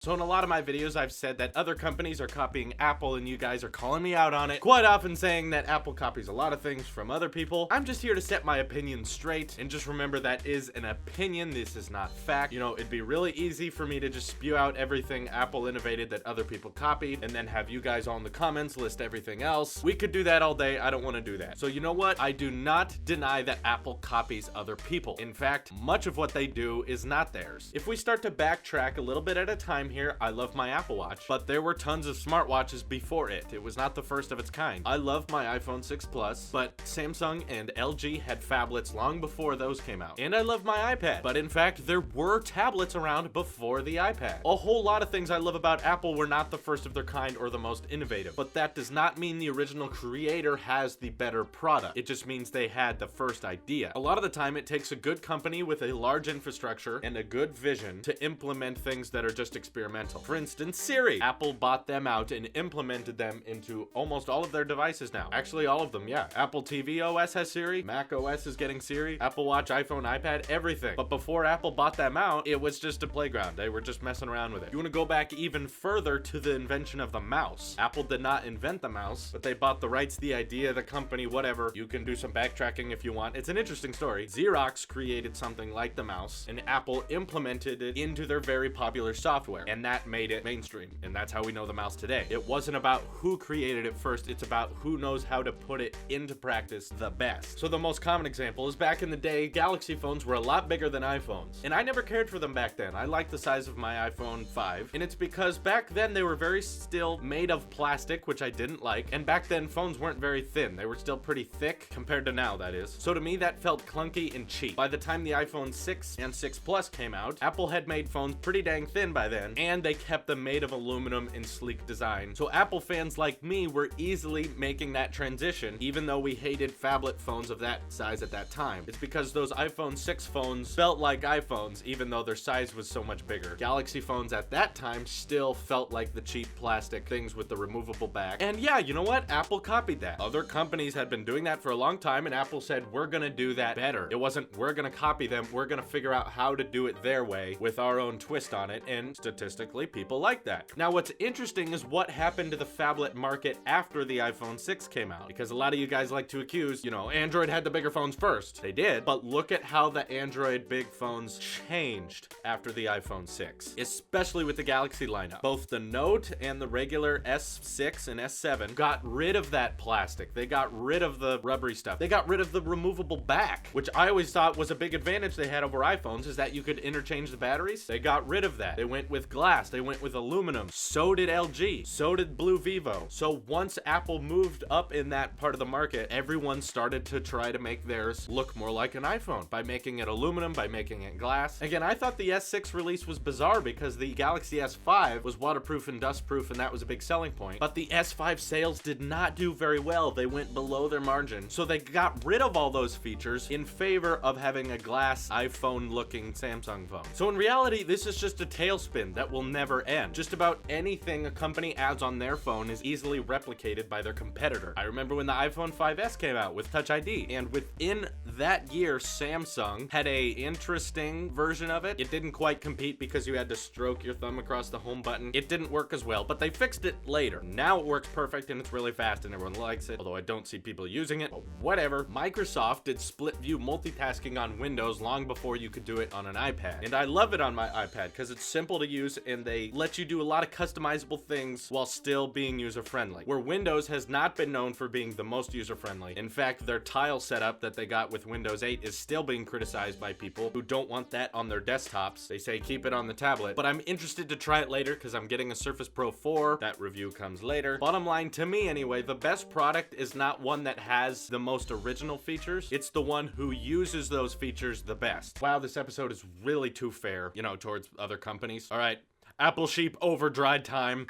So in a lot of my videos, I've said that other companies are copying Apple and you guys are calling me out on it, quite often saying that Apple copies a lot of things from other people. I'm just here to set my opinion straight, and just remember that is an opinion, this is not fact. You know, it'd be really easy for me to just spew out everything Apple innovated that other people copied, and then have you guys all in the comments list everything else. We could do that all day, I don't want to do that. So you know what? I do not deny that Apple copies other people. In fact, much of what they do is not theirs. If we start to backtrack a little bit at a time here, I love my Apple Watch, but there were tons of smartwatches before it. It was not the first of its kind. I love my iPhone 6 Plus, but Samsung and LG had phablets long before those came out. And I love my iPad, but in fact, there were tablets around before the iPad. A whole lot of things I love about Apple were not the first of their kind or the most innovative, but that does not mean the original creator has the better product. It just means they had the first idea. A lot of the time, it takes a good company with a large infrastructure and a good vision to implement things that are just experimental. For instance, Siri. Apple bought them out and implemented them into almost all of their devices now. Actually, all of them, yeah. Apple TV OS has Siri, Mac OS is getting Siri, Apple Watch, iPhone, iPad, everything. But before Apple bought them out, it was just a playground. They were just messing around with it. You want to go back even further to the invention of the mouse. Apple did not invent the mouse, but they bought the rights, the idea, the company, whatever. You can do some backtracking if you want. It's an interesting story. Xerox created something like the mouse, and Apple implemented it into their very popular software, and that made it mainstream, and that's how we know the mouse today. It wasn't about who created it first, it's about who knows how to put it into practice the best. So the most common example is back in the day, Galaxy phones were a lot bigger than iPhones, and I never cared for them back then. I liked the size of my iPhone 5, and it's because back then they were very still made of plastic, which I didn't like, and back then phones weren't very thin. They were still pretty thick compared to now, that is. So to me, that felt clunky and cheap. By the time the iPhone 6 and 6 Plus came out, Apple had made phones pretty dang thin by then, and they kept them made of aluminum and sleek design. So Apple fans like me were easily making that transition, even though we hated phablet phones of that size at that time. It's because those iPhone 6 phones felt like iPhones, even though their size was so much bigger. Galaxy phones at that time still felt like the cheap plastic things with the removable back. And yeah, you know what? Apple copied that. Other companies had been doing that for a long time, and Apple said, we're gonna do that better. It wasn't, we're gonna copy them, we're gonna figure out how to do it their way with our own twist on it, and statistically, people like that. Now, what's interesting is what happened to the phablet market after the iPhone 6 came out, because a lot of you guys like to accuse, you know, Android had the bigger phones first. They did, but look at how the Android big phones changed after the iPhone 6, especially with the Galaxy lineup. Both the Note and the regular S6 and S7 got rid of that plastic. They got rid of the rubbery stuff. They got rid of the removable back, which I always thought was a big advantage they had over iPhones, is that you could interchange the batteries. They got rid of that. They went with glass. They went with aluminum. So did LG. So did Blue Vivo. So once Apple moved up in that part of the market, everyone started to try to make theirs look more like an iPhone by making it aluminum, by making it glass. Again, I thought the S6 release was bizarre because the Galaxy S5 was waterproof and dustproof, and that was a big selling point. But the S5 sales did not do very well. They went below their margin. So they got rid of all those features in favor of having a glass iPhone looking Samsung phone. So in reality, this is just a tailspin that will never end. Just about anything a company adds on their phone is easily replicated by their competitor. I remember when the iPhone 5S came out with Touch ID, and within that year, Samsung had a interesting version of it. It didn't quite compete because you had to stroke your thumb across the home button. It didn't work as well, but they fixed it later. Now it works perfect and it's really fast and everyone likes it, although I don't see people using it, but whatever. Microsoft did split view multitasking on Windows long before you could do it on an iPad, and I love it on my iPad because it's simple to use and they let you do a lot of customizable things while still being user-friendly, where Windows has not been known for being the most user-friendly. In fact, their tile setup that they got with Windows 8 is still being criticized by people who don't want that on their desktops. They say keep it on the tablet, but I'm interested to try it later because I'm getting a Surface Pro 4. That review comes later. Bottom line, to me anyway, the best product is not one that has the most original features. It's the one who uses those features the best. Wow, this episode is really too fair, you know, towards other companies. All right, Apple Sheep Overdried time.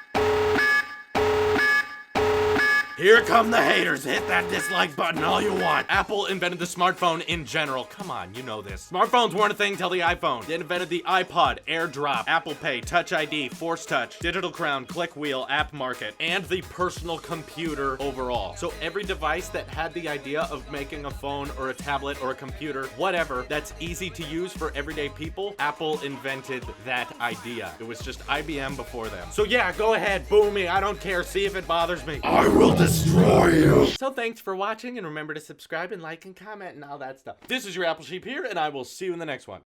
Here come the haters. Hit that dislike button all you want. Apple invented the smartphone in general. Come on, you know this. Smartphones weren't a thing till the iPhone. They invented the iPod, AirDrop, Apple Pay, Touch ID, Force Touch, Digital Crown, Click Wheel, App Market, and the personal computer overall. So every device that had the idea of making a phone or a tablet or a computer, whatever, that's easy to use for everyday people, Apple invented that idea. It was just IBM before them. So yeah, go ahead, boo me. I don't care. See if it bothers me. I will destroy you. So thanks for watching, and remember to subscribe and like and comment and all that stuff. This is your Apple Sheep here, and I will see you in the next one.